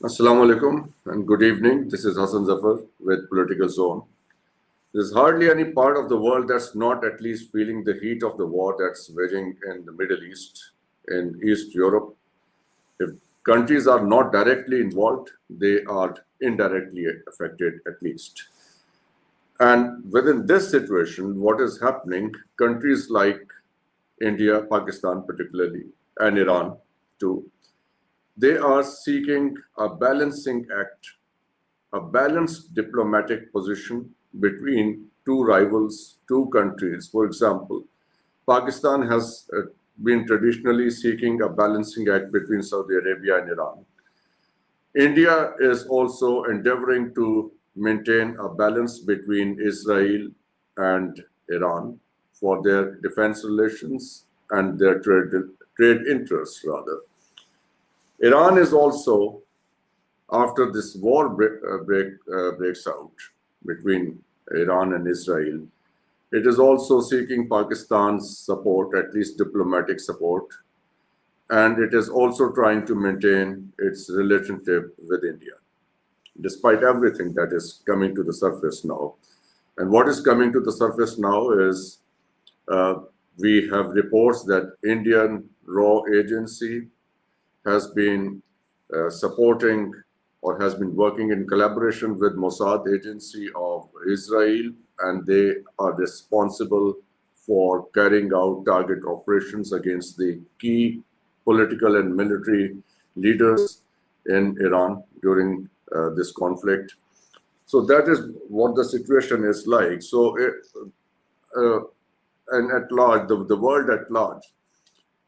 Assalamu alaikum and good evening. This is Hassan Zafar with Political Zone. There's hardly any part of the world that's not at least feeling the heat of the war that's waging in the Middle East, in East Europe. If countries are not directly involved, they are indirectly affected at least. And within this situation, what is happening, countries like India, Pakistan particularly, and Iran too, they are seeking a balancing act, a balanced diplomatic position between two rivals, two countries. For example, Pakistan has been traditionally seeking a balancing act between Saudi Arabia and Iran. India is also endeavoring to maintain a balance between Israel and Iran for their defense relations and their trade interests, rather. Iran is also, after this war breaks out between Iran and Israel, it is also seeking Pakistan's support, at least diplomatic support, and it is also trying to maintain its relationship with India, despite everything that is coming to the surface now. And what is coming to the surface now is we have reports that Indian Raw Agency has been supporting or has been working in collaboration with Mossad Agency of Israel, and they are responsible for carrying out target operations against the key political and military leaders in Iran during this conflict. So that is what the situation is like. So, and at large, the world at large,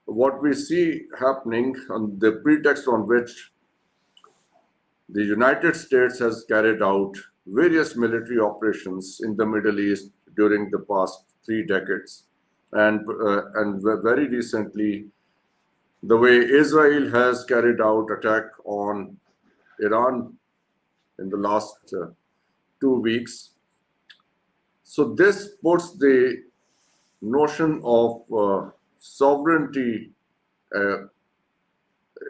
what we see happening on the pretext on which the United States has carried out various military operations in the Middle East during the past 3 decades. And very recently, the way Israel has carried out attack on Iran in the last 2 weeks. So this puts the notion of sovereignty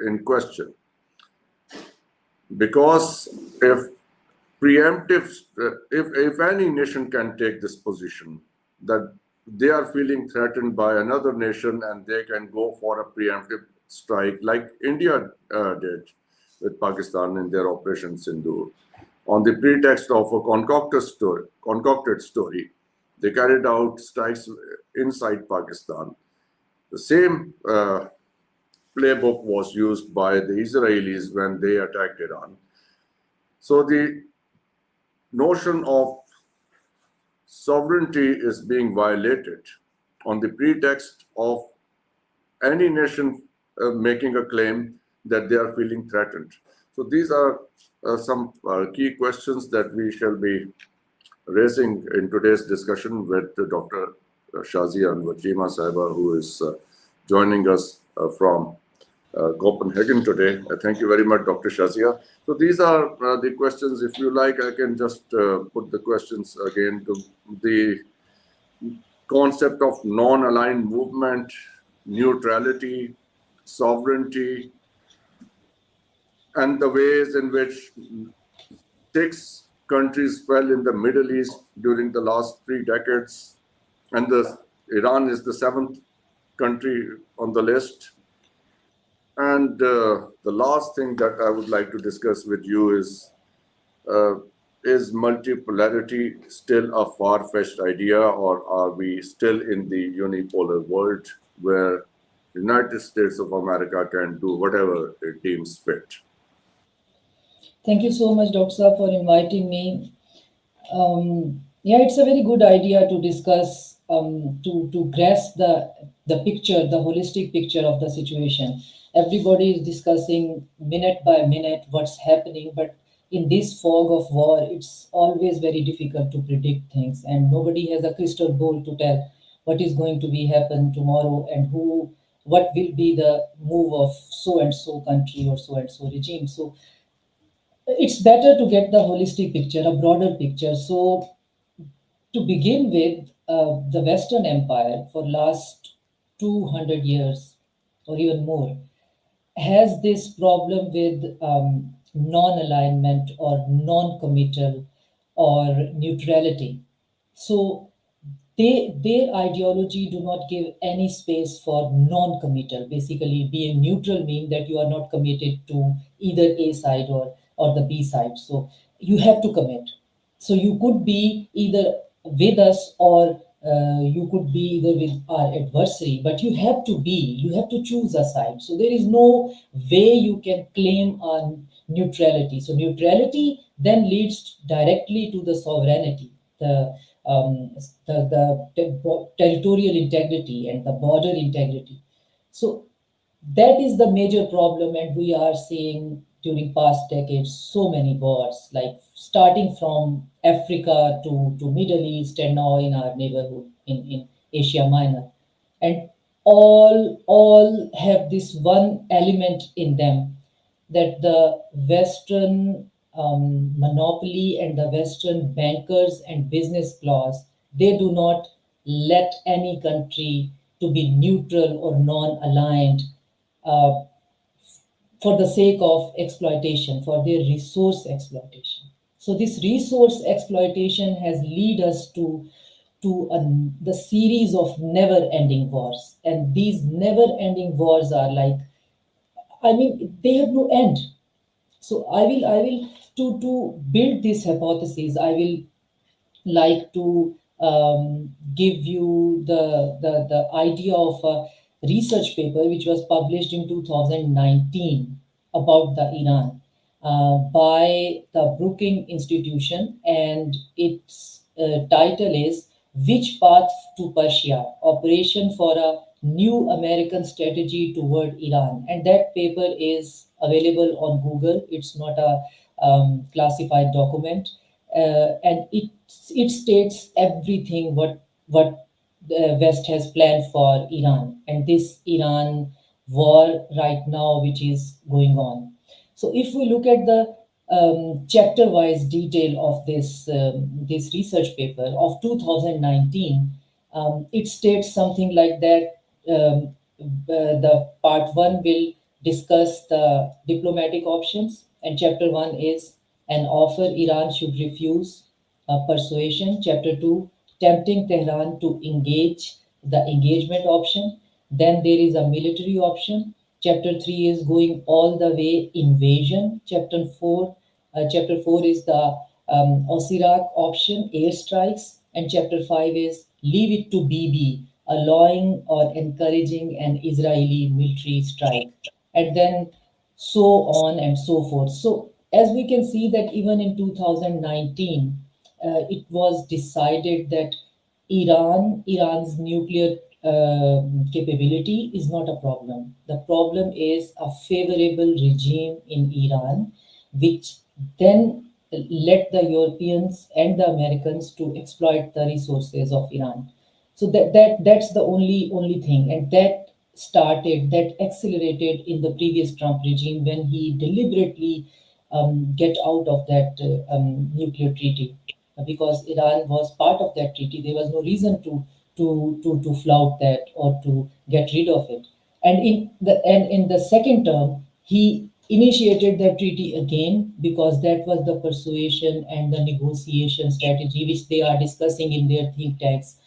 in question. Because if preemptive, if any nation can take this position that they are feeling threatened by another nation and they can go for a preemptive strike like India did with Pakistan in their Operation Sindoor, on the pretext of a concocted story, they carried out strikes inside Pakistan. The same playbook was used by the Israelis when they attacked Iran. So the notion of sovereignty is being violated on the pretext of any nation making a claim that they are feeling threatened. So these are some key questions that we shall be raising in today's discussion with Dr. Shazia and Wajima Sahiba, who is joining us from Copenhagen today. Thank you very much, Dr. Shazia. So these are the questions. If you like, I can just put the questions again to the concept of non-aligned movement, neutrality, sovereignty, and the ways in which 6 countries fell in the Middle East during the last 3 decades, and Iran is the 7th country on the list. And the last thing that I would like to discuss with you is multipolarity still a far-fetched idea, or are we still in the unipolar world where the United States of America can do whatever it deems fit? Thank you so much, Dr. Saab, for inviting me. Yeah, it's a very good idea to discuss, to grasp the picture, the holistic picture of the situation. Everybody is discussing minute by minute what's happening, but in this fog of war, it's always very difficult to predict things, and nobody has a crystal ball to tell what is going to be happen tomorrow and what will be the move of so and so country or so and so regime. So it's better to get the holistic picture, a broader picture. So to begin with, the Western Empire for last 200 years or even more has this problem with non-alignment or non-committal or neutrality. So their ideology do not give any space for non-committal. Basically, being neutral mean that you are not committed to either A side or the B side. So you have to commit. So you could be either with us or you could be either with our adversary, but you have to choose a side. So there is no way you can claim on neutrality. So neutrality then leads directly to the sovereignty, um, the territorial integrity and the border integrity. So that is the major problem, and we are seeing during past decades so many wars, like starting from Africa to Middle East and now in our neighborhood in Asia Minor. And all have this one element in them, that the Western monopoly and the Western bankers and business class, they do not let any country to be neutral or non-aligned uh, for the sake of exploitation, for their resource exploitation. So this resource exploitation has led us to the series of never-ending wars, and these never-ending wars are like, I mean, they have no end. So I will to build this hypothesis, I will like to give you the idea of a research paper which was published in 2019 about the Iran by the Brookings Institution, and its title is "Which Path to Persia? Operation for a New American Strategy Toward Iran." And that paper is available on Google. It's not a classified document, and it states everything what the West has planned for Iran and this Iran war right now, which is going on. So if we look at the chapter-wise detail of this research paper of 2019, it states something like that. The part one will discuss the diplomatic options, and chapter one is an offer Iran should refuse, persuasion. Chapter 2, tempting Tehran to engage, the engagement option. Then there is a military option. Chapter 3 is going all the way, invasion. Chapter 4 is the Osirak option, airstrikes. And chapter 5 is leave it to BB, allowing or encouraging an Israeli military strike. And then so on and so forth. So as we can see that even in 2019, it was decided that Iran's nuclear capability is not a problem. The problem is a favorable regime in Iran, which then let the Europeans and the Americans to exploit the resources of Iran. So that's the only thing, and that accelerated in the previous Trump regime when he deliberately get out of that nuclear treaty, because Iran was part of that treaty. There was no reason to flout that or to get rid of it. And in the second term, he initiated that treaty again because that was the persuasion and the negotiation strategy which they are discussing in their think tanks.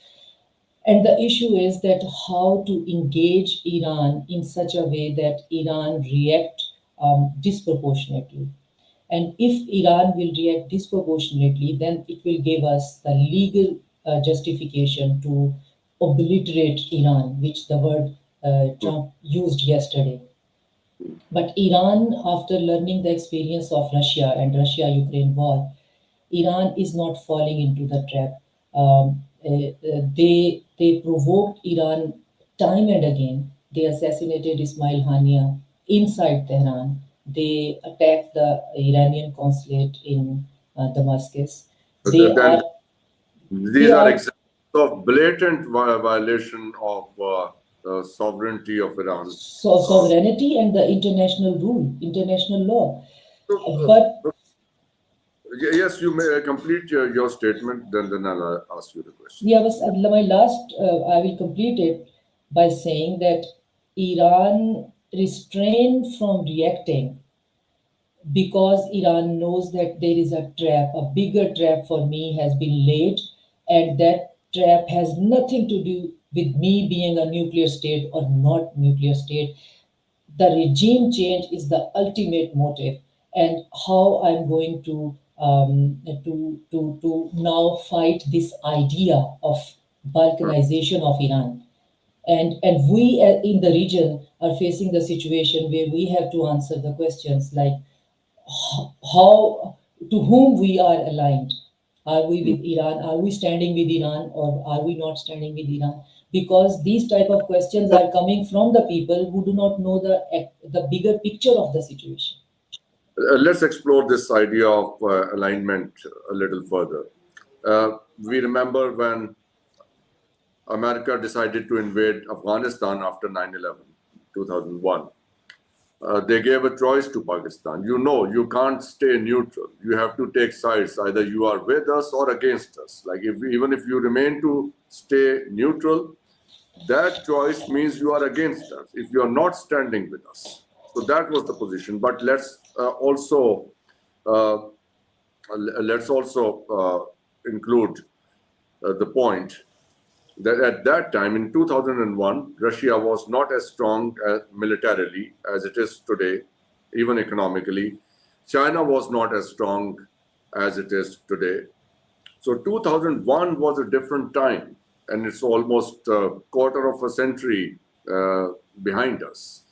And the issue is that how to engage Iran in such a way that Iran react disproportionately. And if Iran will react disproportionately, then it will give us the legal justification to obliterate Iran, which the word Trump used yesterday. But Iran, after learning the experience of Russia and Russia-Ukraine war, Iran is not falling into the trap. They provoked Iran time and again. They assassinated Ismail Hania inside Tehran. They attacked the Iranian consulate in Damascus. They Then are these they are are examples of blatant violation of sovereignty of Iran. sovereignty and the international rule, international law. So, But yes, you may complete your statement, then I'll ask you the question. yeah, was my last. I will complete it by saying that Iran restrained from reacting because Iran knows that there is a trap, a bigger trap for me has been laid, and that trap has nothing to do with me being a nuclear state or not nuclear state. The regime change is the ultimate motive, and how I'm going to now fight this idea of balkanization of Iran. And we in the region are facing the situation where we have to answer the questions like how, to whom we are aligned. Are we with Iran? Are we standing with Iran, or are we not standing with Iran? Because these type of questions are coming from the people who do not know the bigger picture of the situation. Let's explore this idea of alignment a little further. We remember when America decided to invade Afghanistan after 9/11, 2001. They gave a choice to Pakistan. You know, you can't stay neutral. You have to take sides. Either you are with us or against us. Like even if you remain to stay neutral, that choice means you are against us if you are not standing with us. So that was the position. But uh, let's also include the point that at that time in 2001, Russia was not as strong militarily as it is today, even economically. China was not as strong as it is today. So 2001 was a different time, and it's almost a quarter of a century behind us.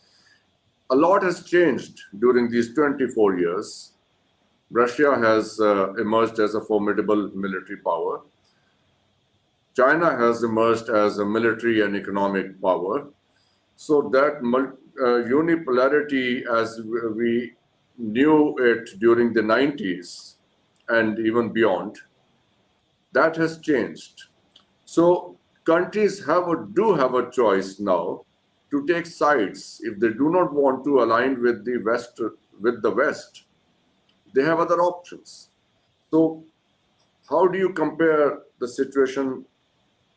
A lot has changed during these 24 years. Russia has emerged as a formidable military power. China has emerged as a military and economic power. So that unipolarity, as we knew it during the 90s and even beyond, that has changed. So countries do have a choice now to take sides. If they do not want to align with the West, they have other options. So how do you compare the situation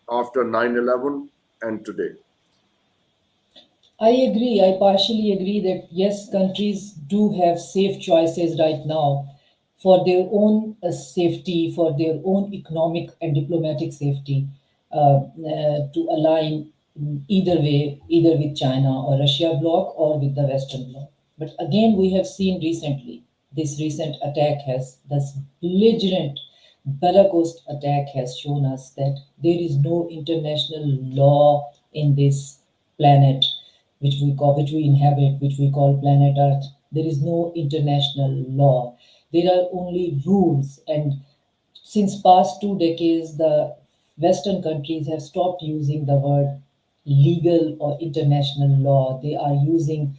after 9/11 and today? I agree. I partially agree that yes, countries do have safe choices right now for their own safety, for their own economic and diplomatic safety, to align either way, either with China or Russia bloc or with the Western bloc. But again, we have seen recently, this recent attack has, this belligerent Holocaust attack has shown us that there is no international law in this planet which we inhabit, which we call planet Earth. There is no international law. There are only rules, and since past 2 decades, the Western countries have stopped using the word legal or international law. They are using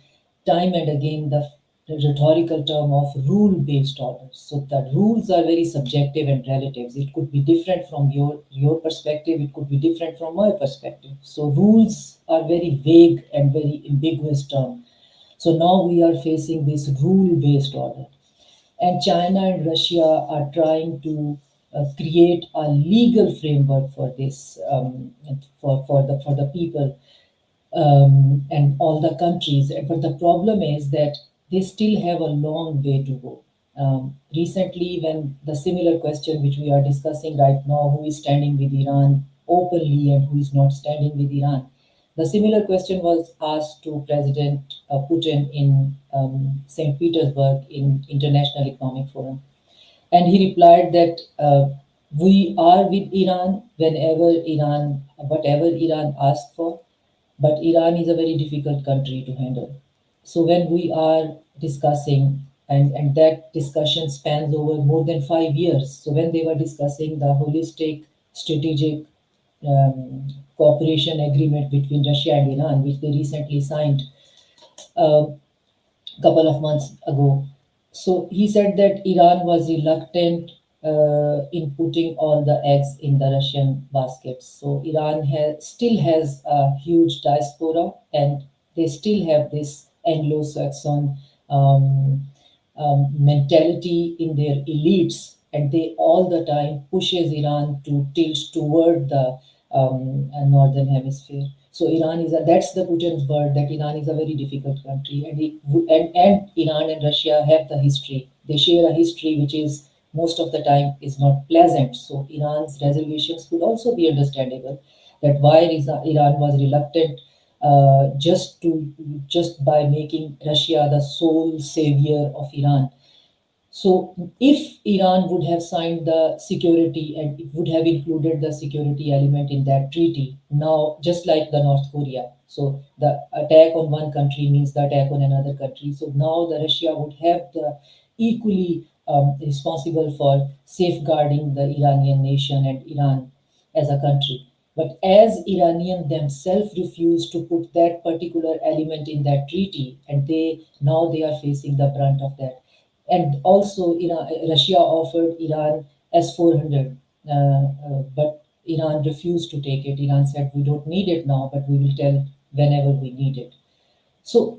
time and again the rhetorical term of rule-based orders. So the rules are very subjective and relatives. It could be different from your perspective. It could be different from my perspective. So rules are very vague and very ambiguous term. So now we are facing this rule-based order, and China and Russia are trying to create a legal framework for this, for the people, and all the countries. But the problem is that they still have a long way to go. Recently, when the similar question which we are discussing right now, who is standing with Iran openly and who is not standing with Iran, the similar question was asked to President Putin in St. Petersburg in International Economic Forum. And he replied that we are with Iran whatever Iran asked for, but Iran is a very difficult country to handle. So when we are discussing, and that discussion spans over more than 5 years. So when they were discussing the holistic strategic cooperation agreement between Russia and Iran, which they recently signed, uh, couple of months ago. So he said that Iran was reluctant in putting all the eggs in the Russian basket. So Iran still has a huge diaspora, and they still have this Anglo-Saxon mentality in their elites, and they all the time pushes Iran to tilt toward the northern hemisphere. So Iran is that's the Putin's word, that Iran is a very difficult country, and and Iran and Russia have the history. They share a history which is most of the time is not pleasant. So Iran's reservations could also be understandable. That why Iran was reluctant just by making Russia the sole savior of Iran. So, if Iran would have signed the security and it would have included the security element in that treaty, now just like the North Korea, so the attack on one country means the attack on another country. So now the Russia would have the equally responsible for safeguarding the Iranian nation and Iran as a country. But as Iranian themselves refused to put that particular element in that treaty, and they are facing the brunt of that. And also, Russia offered Iran S-400, but Iran refused to take it. Iran said, "We don't need it now, but we will tell whenever we need it." So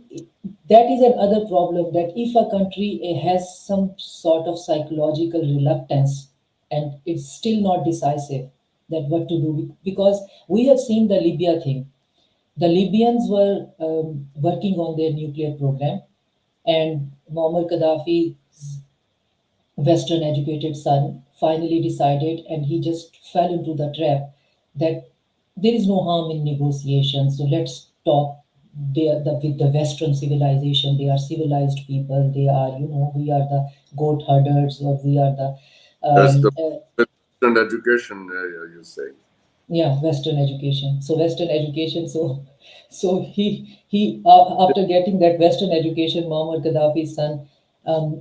that is another problem, that if a country has some sort of psychological reluctance and it's still not decisive that what to do, because we have seen the Libya thing. The Libyans were working on their nuclear program, and Muammar Gaddafi's Western educated son finally decided, and he just fell into the trap that there is no harm in negotiation. So let's talk. With the Western civilization, they are civilized people. They are, we are the goat herders, or we are the That's the um, uh, Western education, you say. yeah, Western education. So Western education. So he after getting that Western education, Muammar Gaddafi's son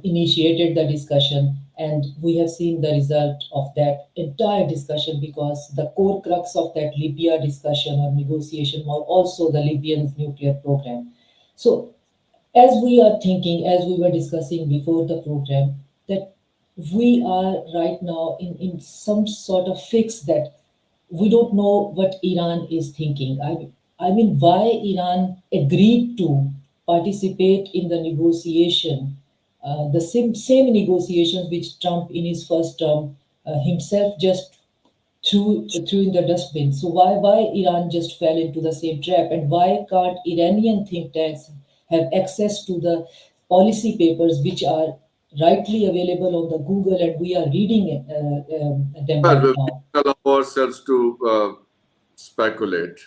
initiated the discussion, and we have seen the result of that entire discussion, because the core crux of that Libya discussion or negotiation was also the Libyan's nuclear program. So as we are thinking, as we were discussing before the program, that we are right now in some sort of fix, that we don't know what Iran is thinking. I mean, why Iran agreed to participate in the negotiation, the same negotiations which Trump in his first term himself just threw in the dustbin. So why Iran just fell into the same trap, and why can't Iranian think tanks have access to the policy papers which are rightly available on the Google, and we are reading them Well, right we now? allow ourselves to speculate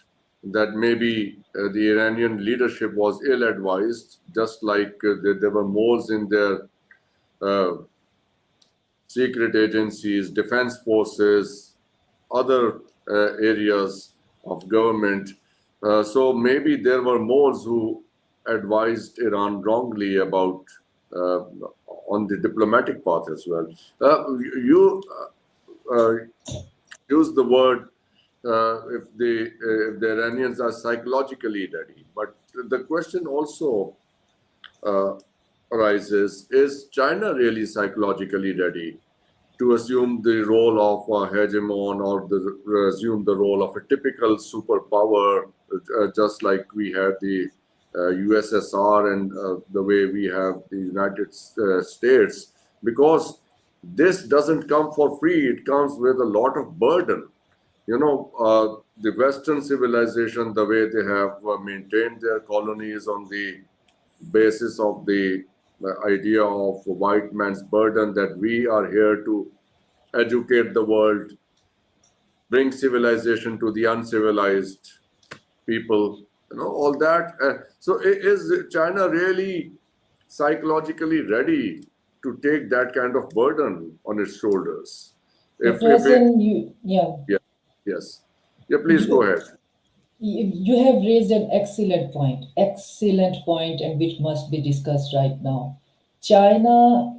that maybe the Iranian leadership was ill-advised, just like there were moles in their uh, secret agencies, defense forces, other areas of government. So maybe there were moles who advised Iran wrongly about uh, on the diplomatic path as well. You uh, use the word if the Iranians are psychologically ready, but the question also uh, arises: is China really psychologically ready to assume the role of a hegemon, or assume the role of a typical superpower, just like we had the USSR, and the way we have the United States? Because this doesn't come for free, it comes with a lot of burden. The Western civilization, the way they have maintained their colonies on the basis of the idea of white man's burden, that we are here to educate the world, bring civilization to the uncivilized people, all that. So is China really psychologically ready to take that kind of burden on its shoulders? Dr. If it, Hassan, yeah, yeah, yes. Yeah, please go you, ahead. you have raised an excellent point, and which must be discussed right now. China,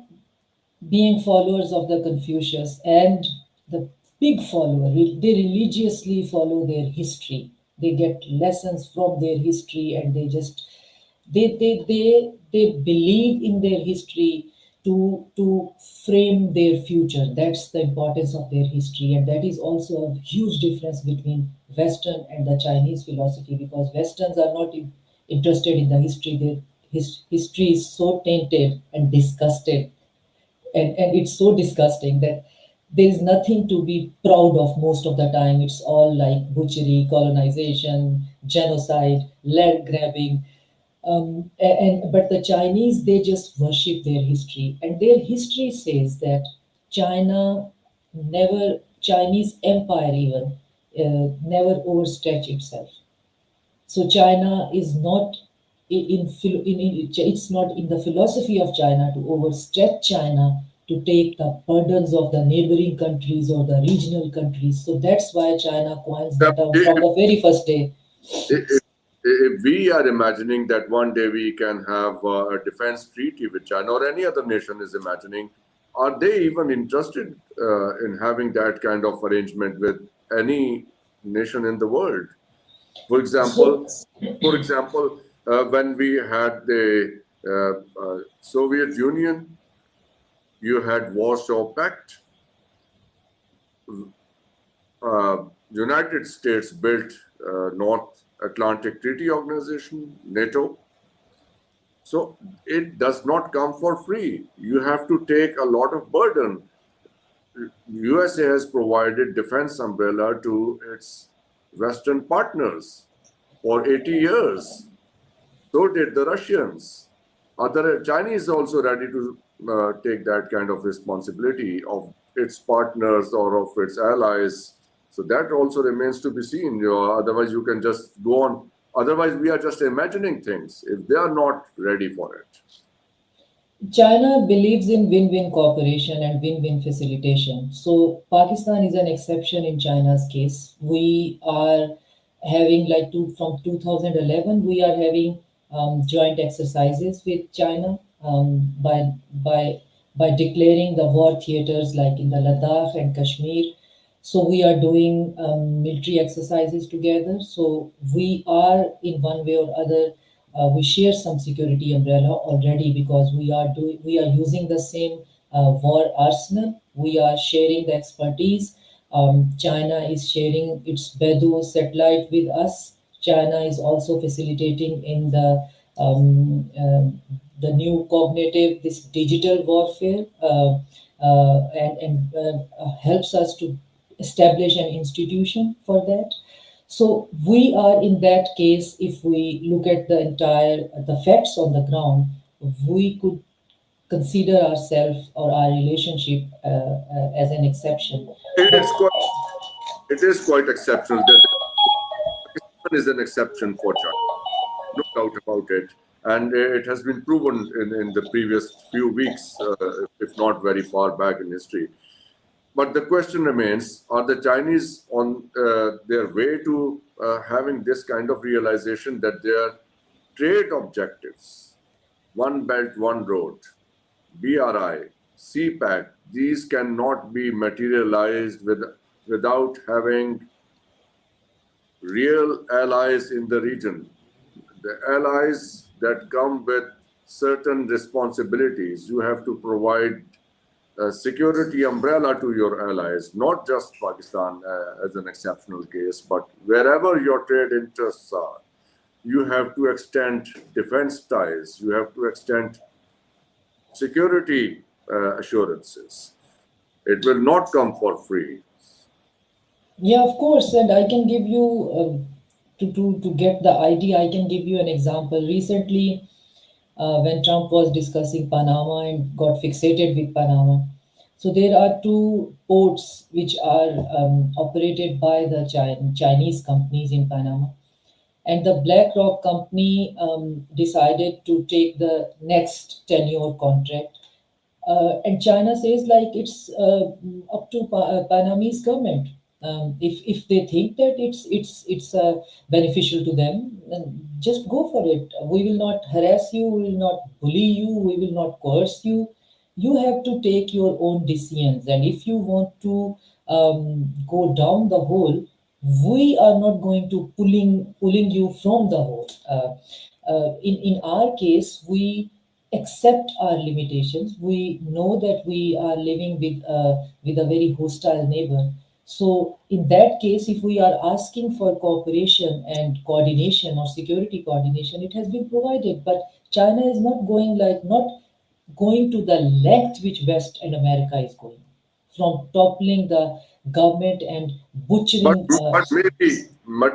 being followers of the Confucius, and the big follower, they religiously follow their history. They get lessons from their history, and they believe in their history to frame their future. That's the importance of their history, and that is also a huge difference between Western and the Chinese philosophy, because Westerns are not interested in the history. Their history is so tainted and disgusted, and it's so disgusting that there is nothing to be proud of most of the time. It's all like butchery, colonization, genocide, land grabbing. And but the Chinese, they just worship their history, and their history says that China never, Chinese empire even never overstretch itself. So China is not it's not in the philosophy of China to overstretch China to take the burdens of the neighboring countries or the regional countries. So that's why China coins the term from the very first day. If, if we are imagining that one day we can have a defense treaty with China or any other nation is imagining, are they even interested in having that kind of arrangement with any nation in the world? For So example, when we had the Soviet Union, you had Warsaw Pact. United States built North Atlantic Treaty Organization, NATO. So it does not come for free. You have to take a lot of burden. USA has provided defense umbrella to its Western partners for 80 years. So did the Russians. Other Chinese also ready to take that kind of responsibility of its partners or of its allies. So that also remains to be seen. Otherwise, you can just go on. Otherwise, we are just imagining things if they are not ready for it. China believes in win-win cooperation and win-win facilitation. So Pakistan is an exception in China's case. We are having from 2011, we are having joint exercises with China by declaring the war theaters like in the Ladakh and Kashmir. So we are doing military exercises together. So we are in one way or other, we share some security umbrella already because we are using the same war arsenal. We are sharing the expertise. China is sharing its Bedu satellite with us. China is also facilitating in the new cognitive, this digital warfare, and helps us to establish an institution for that. So we are in that case, if we look at the facts on the ground, we could consider ourselves or our relationship as an exception. But It's quite, it is quite exceptional. That Pakistan is an exception for China, no doubt about it. And it has been proven in the previous few weeks, if not very far back in history. But the question remains, are the Chinese on their way to having this kind of realization that their trade objectives, One Belt, One Road, BRI, CPAC, these cannot be materialized without having real allies in the region? The allies that come with certain responsibilities, you have to provide a security umbrella to your allies, not just Pakistan as an exceptional case, but wherever your trade interests are. You have to extend defense ties, you have to extend security assurances. It will not come for free. yeah, of course, and I can give you to get the idea. I can give you an example. Recently, when Trump was discussing Panama and got fixated with Panama. So there are two ports which are operated by the Chinese companies in Panama. And the BlackRock company decided to take the next 10-year contract. And China says like it's up to Panamese government. If they think that it's beneficial to them, then just go for it. We will not harass you. We will not bully you. We will not coerce you. You have to take your own decisions. And if you want to go down the hole, we are not going to pulling you from the hole. In our case, we accept our limitations. We know that we are living with a very hostile neighbor. So in that case, if we are asking for cooperation and coordination or security coordination, it has been provided. But China is not going to the length which West and America is going. from toppling the government and But, butchering.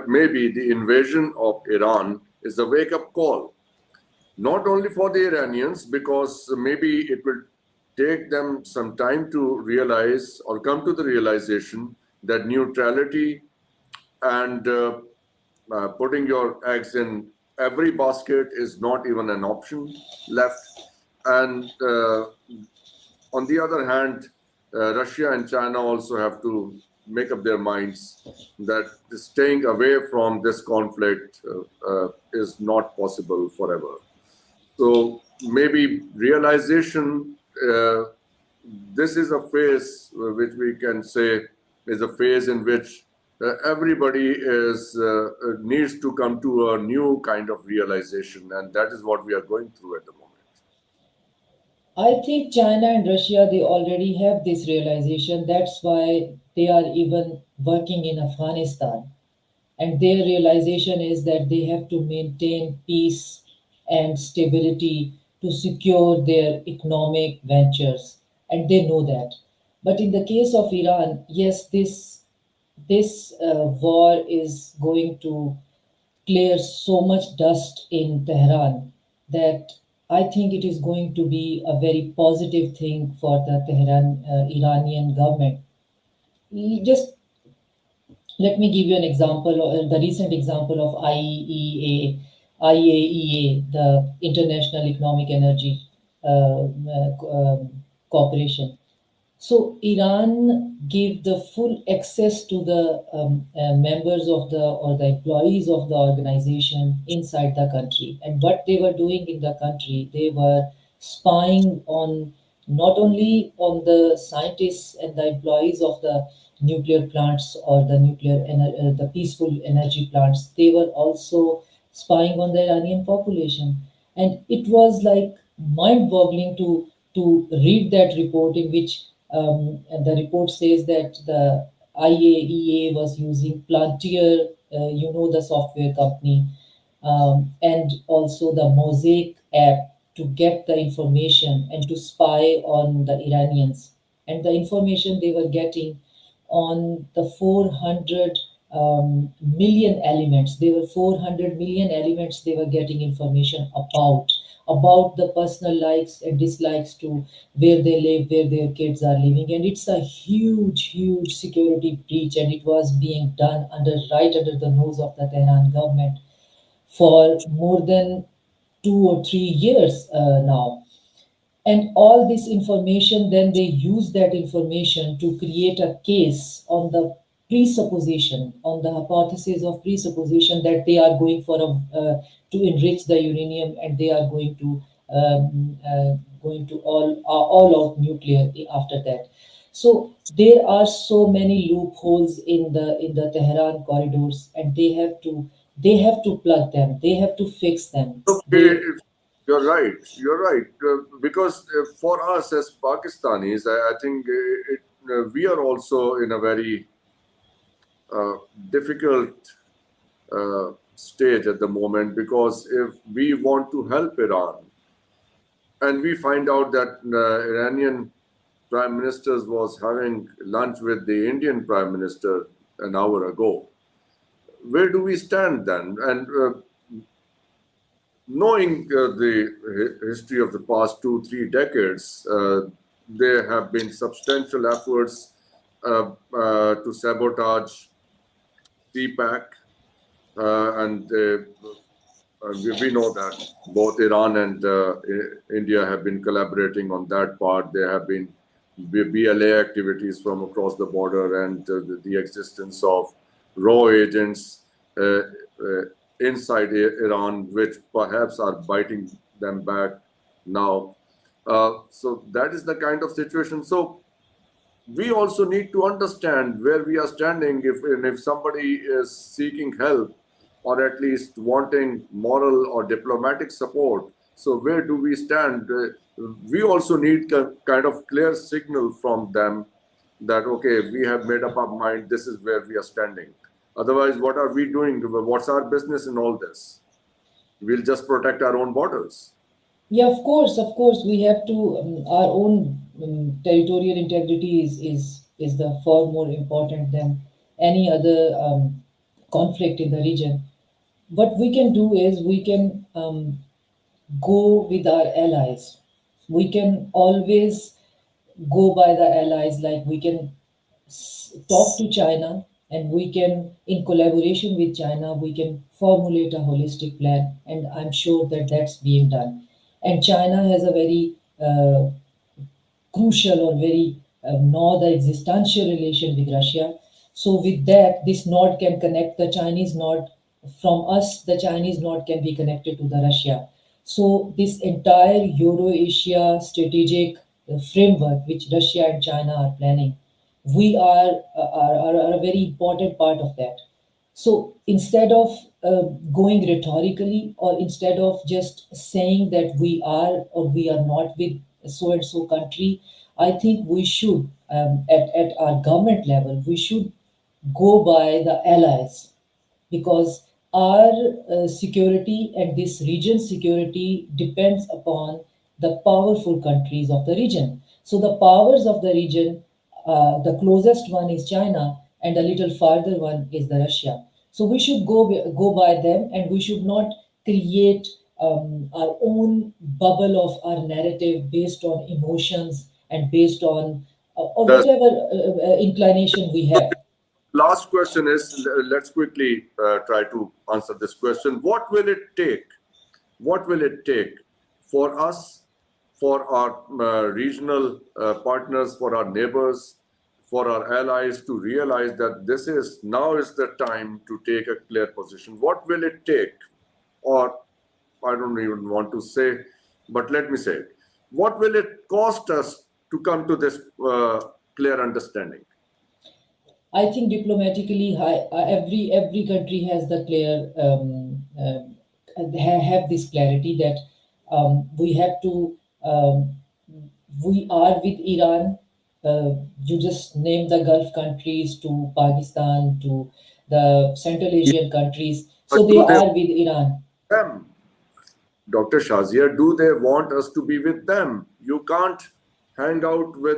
maybe the invasion of Iran is a wake-up call, not only for the Iranians, because maybe it will take them some time to realize or come to the realization that neutrality and putting your eggs in every basket is not even an option left. And on the other hand, Russia and China also have to make up their minds that staying away from this conflict is not possible forever. So maybe realization, this is a phase which we can say is a phase in which everybody needs to come to a new kind of realization, and that is what we are going through at the moment. I think China and Russia, they already have this realization. That's why they are even working in Afghanistan. And their realization is that they have to maintain peace and stability to secure their economic ventures. And they know that. But in the case of Iran, yes, this war is going to clear so much dust in Tehran that I think it is going to be a very positive thing for the Tehran Iranian government. Just let me give you an example, the recent example of IAEA, the International Economic Energy Corporation. So Iran gave the full access to the members of the or the employees of the organization inside the country. And what they were doing in the country, they were spying on not only on the scientists and the employees of the nuclear plants or the peaceful energy plants. They were also spying on the Iranian population, and it was like mind-boggling to read that report in which and the report says that the IAEA was using Plantier, the software company, and also the Mosaic app to get the information and to spy on the Iranians. And the information they were getting on the 400 million elements. There were 400 million elements they were getting information about the personal likes and dislikes to where they live, where their kids are living. And it's a huge, huge security breach, and it was being done right under the nose of the Tehran government for more than 2 or 3 years now. And all this information, then they use that information to create a case on the presupposition, on the hypothesis of presupposition that they are going for to enrich the uranium, and they are going to all out nuclear after that. So there are so many loopholes in the Tehran corridors, and they have to plug them. They have to fix them. Okay, you're right. You're right. Because for us as Pakistanis, I think we are also in a very difficult stage at the moment, because if we want to help Iran and we find out that Iranian Prime Minister was having lunch with the Indian Prime Minister an hour ago, where do we stand then? And knowing the history of the past 2-3 decades, there have been substantial efforts to sabotage CPAC, and we know that both Iran and India have been collaborating on that part. There have been BLA activities from across the border, and the existence of raw agents inside Iran, which perhaps are biting them back now. So that is the kind of situation. So we also need to understand where we are standing. If somebody is seeking help, or at least wanting moral or diplomatic support, so where do we stand? We also need kind of clear signal from them that, okay, we have made up our mind, this is where we are standing. Otherwise, what are we doing? What's our business in all this? We'll just protect our own borders. Yeah, of course, we have to. Our own territorial integrity is the far more important than any other conflict in the region. What we can do is we can go with our allies. We can always go by the allies, like we can talk to China, and we can, in collaboration with China, we can formulate a holistic plan, and I'm sure that that's being done. And China has a very crucial or very nod existential relation with Russia. So with that, this node can connect the Chinese node from us. The Chinese node can be connected to the Russia. So this entire Euro-Asia strategic framework, which Russia and China are planning, we are a very important part of that. So instead of going rhetorically, or instead of just saying that we are or we are not with so and so country, I think we should, at our government level, we should go by the allies, because our security and this region's security depends upon the powerful countries of the region. So the powers of the region, the closest one is China, and a little farther one is the Russia. So we should go by them, and we should not create our own bubble of our narrative based on emotions and based on or The whatever inclination we have. last question is, let's quickly try to answer this question. What will it take? What will it take for us, for our regional partners, for our neighbors, for our allies to realize that this is now is the time to take a clear position? What will it take? Or I don't even want to say, but let me say it. What will it cost us to come to this clear understanding? I think diplomatically, every country has the clear have this clarity that we have to we are with Iran. You just name the Gulf countries to Pakistan to the Central Asian countries. But So they do they are with Iran. them? Dr. Shazia, do they want us to be with them? You can't hang out with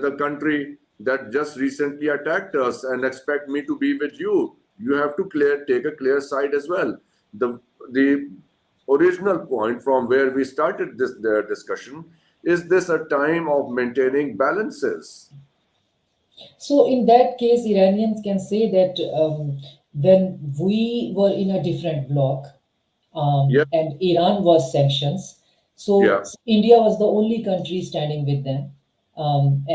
a country that just recently attacked us and expect me to be with you. You have to take a clear side as well. The original point from where we started this discussion is this a time of maintaining balances? So in that case, Iranians can say that when we were in a different bloc, Yeah, and Iran was sanctions, yeah. so India was the only country standing with them,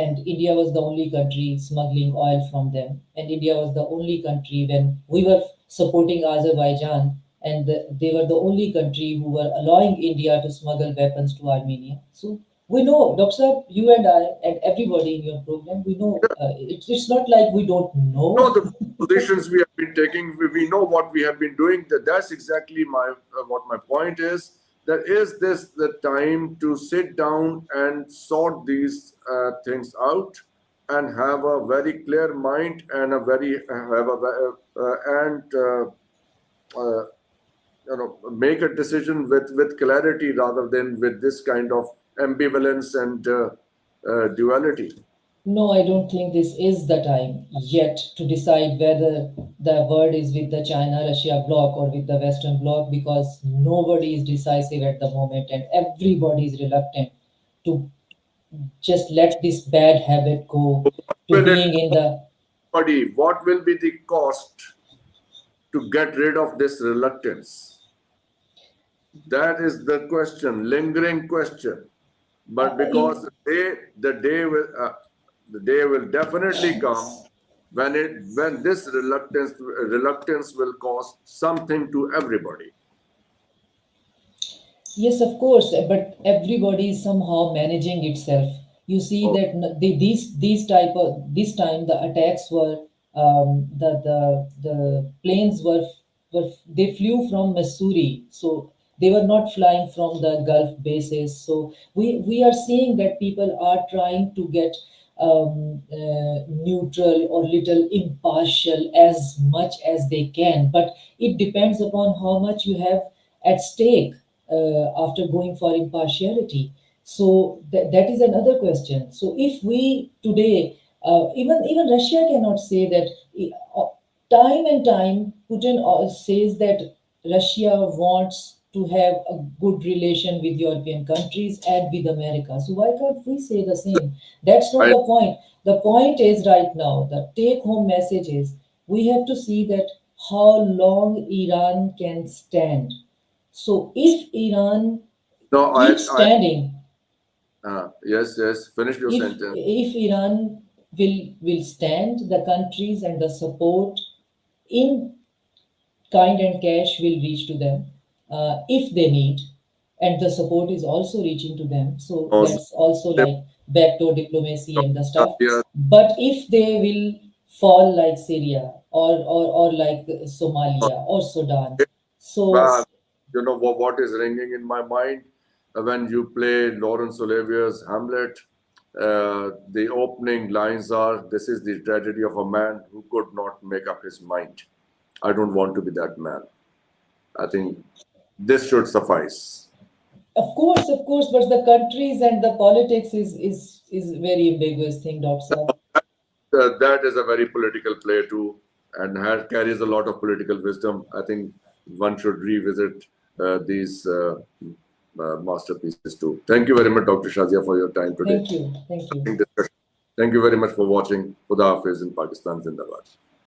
and India was the only country smuggling oil from them, and India was the only country when we were supporting Azerbaijan, and they were the only country who were allowing India to smuggle weapons to Armenia. So we know, Dr. Saab, you and I, and everybody in your program, we know it's not like we don't Know know. the positions we have been taking. We know what we have been doing. That's exactly my what my point is. That is this the time to sit down and sort these things out and have a very clear mind and a very have a and uh, make a decision with clarity rather than with this kind of ambivalence and duality. No, I don't think this is the time yet to decide whether the word is with the China Russia bloc or with the Western bloc, because nobody is decisive at the moment and everybody is reluctant to just let this bad habit go to Will it, being in the. buddy? What will be the cost to get rid of this reluctance? That is the question, lingering question. But because the day will definitely come when this reluctance will cost something to everybody. Yes, of course, but everybody is somehow managing itself. You see Oh, that these type of this time the attacks were the planes were they flew from Missouri, so they were not flying from the Gulf bases. So we are seeing that people are trying to get neutral or little impartial as much as they can, but it depends upon how much you have at stake after going for impartiality. So that is another question. So if we today, even Russia cannot say that. Time and time, Putin says that Russia wants to have a good relation with European countries and with America. So why can't we say the same? That's not I the point. The point is right now, the take-home message is we have to see that how long Iran can stand. So if Iran no, keeps standing, yes, yes. Finish your sentence. if Iran will stand, the countries and the support in kind and cash will reach to them if they need, and the support is also reaching to them. So No, that's also like backdoor diplomacy and the stuff. yes, But if they will fall like Syria or like Somalia or Sudan, so man, you know what is ringing in my mind when you play Laurence Olivier's Hamlet. The opening lines are, "This is the tragedy of a man who could not make up his mind. I don't want to be that man." I think this should suffice. of course, but the countries and the politics is very ambiguous thing, Doctor. That is a very political play too, and carries a lot of political wisdom. I think one should revisit these masterpieces too. Thank you very much, Dr. Shazia, for your time today. Thank you, thank you. Discussion. Thank you very much for watching. Khuda Hafiz in Pakistan Zindabad.